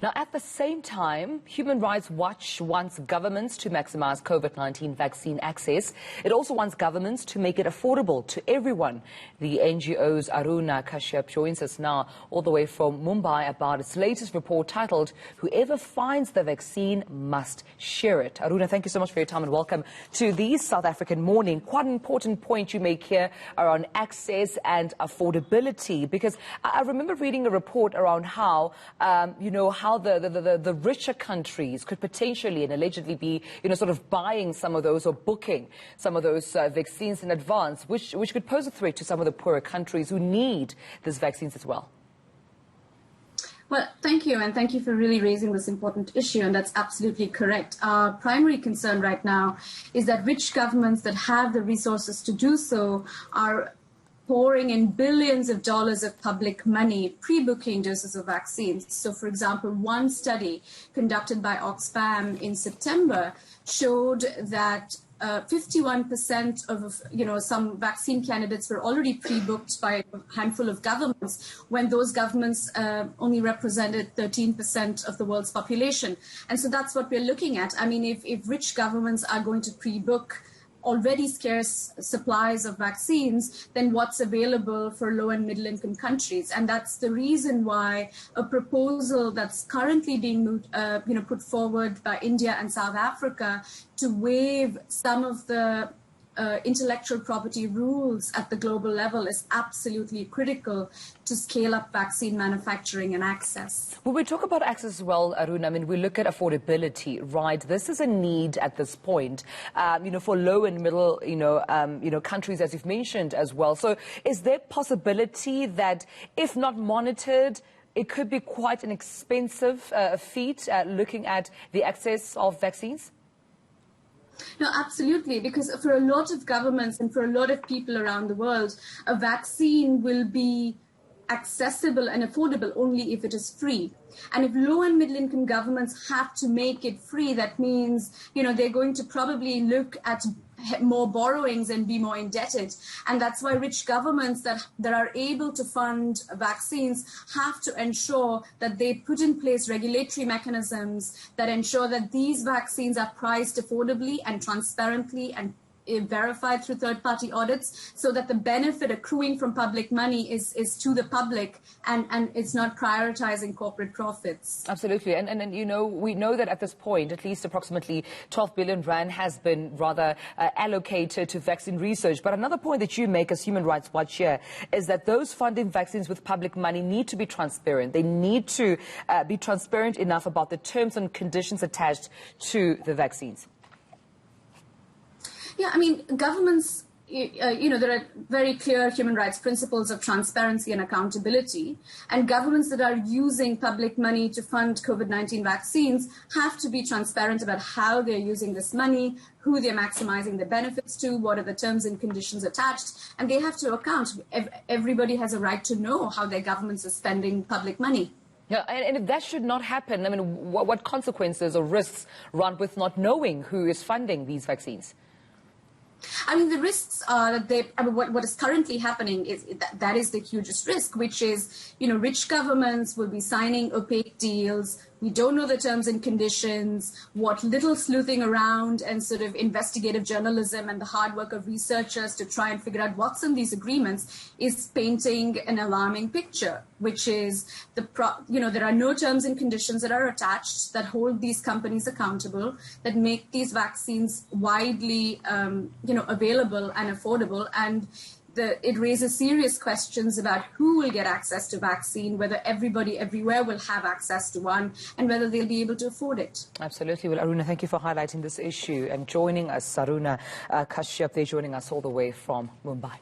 Now, at the same time, Human Rights Watch wants governments to maximize COVID-19 vaccine access. It also wants governments to make it affordable to everyone. The NGO's Aruna Kashyap joins us now all the way from Mumbai about its latest report titled, "Whoever finds the vaccine must share it." Aruna, thank you so much for your time and welcome to the South African Morning. Quite an important point you make here around access and affordability, because I remember reading a report around how, how the richer countries could potentially and allegedly be, sort of buying some of those or booking some of those vaccines in advance, which could pose a threat to some of the poorer countries who need these vaccines as well. Well, thank you, and thank you for really raising this important issue, and that's absolutely correct. Our primary concern right now is that rich governments that have the resources to do so are pouring in billions of dollars of public money, pre-booking doses of vaccines. So, for example, one study conducted by Oxfam in September showed that 51% of, some vaccine candidates were already pre-booked by a handful of governments, when those governments only represented 13% of the world's population. And so that's what we're looking at. I mean, if rich governments are going to pre-book already scarce supplies of vaccines, then what's available for low and middle income countries? And that's the reason why a proposal that's currently being put forward by India and South Africa to waive some of the intellectual property rules at the global level is absolutely critical to scale up vaccine manufacturing and access. When we talk about access as well, Aruna, I mean, we look at affordability, right? This is a need at this point, for low and middle, countries, as you've mentioned as well. So is there possibility that if not monitored, it could be quite an expensive feat looking at the access of vaccines? No, absolutely, because for a lot of governments and for a lot of people around the world, a vaccine will be accessible and affordable only if it is free. And if low and middle income governments have to make it free, that means, they're going to probably look at more borrowings and be more indebted. And that's why rich governments that are able to fund vaccines have to ensure that they put in place regulatory mechanisms that ensure that these vaccines are priced affordably and transparently and verified through third-party audits, so that the benefit accruing from public money is to the public and it's not prioritizing corporate profits. Absolutely. And we know that at this point, at least approximately 12 billion rand has been rather allocated to vaccine research. But another point that you make as Human Rights Watch here is that those funding vaccines with public money need to be transparent. They need to be transparent enough about the terms and conditions attached to the vaccines. Yeah, I mean, governments, there are very clear human rights principles of transparency and accountability, and governments that are using public money to fund COVID-19 vaccines have to be transparent about how they're using this money, who they're maximizing the benefits to, what are the terms and conditions attached, and they have to account. Everybody has a right to know how their governments are spending public money. Yeah, and if that should not happen, I mean, what consequences or risks run with not knowing who is funding these vaccines? I mean, the risks are that what is currently happening is that is the hugest risk, which is, rich governments will be signing opaque deals. We don't know the terms and conditions. What little sleuthing around and sort of investigative journalism and the hard work of researchers to try and figure out what's in these agreements is painting an alarming picture, which is there are no terms and conditions that are attached that hold these companies accountable, that make these vaccines widely, available and affordable, and it raises serious questions about who will get access to vaccine, whether everybody everywhere will have access to one, and whether they'll be able to afford it. Absolutely. Well, Aruna, thank you for highlighting this issue and joining us. Aruna Kashyap, they're joining us all the way from Mumbai.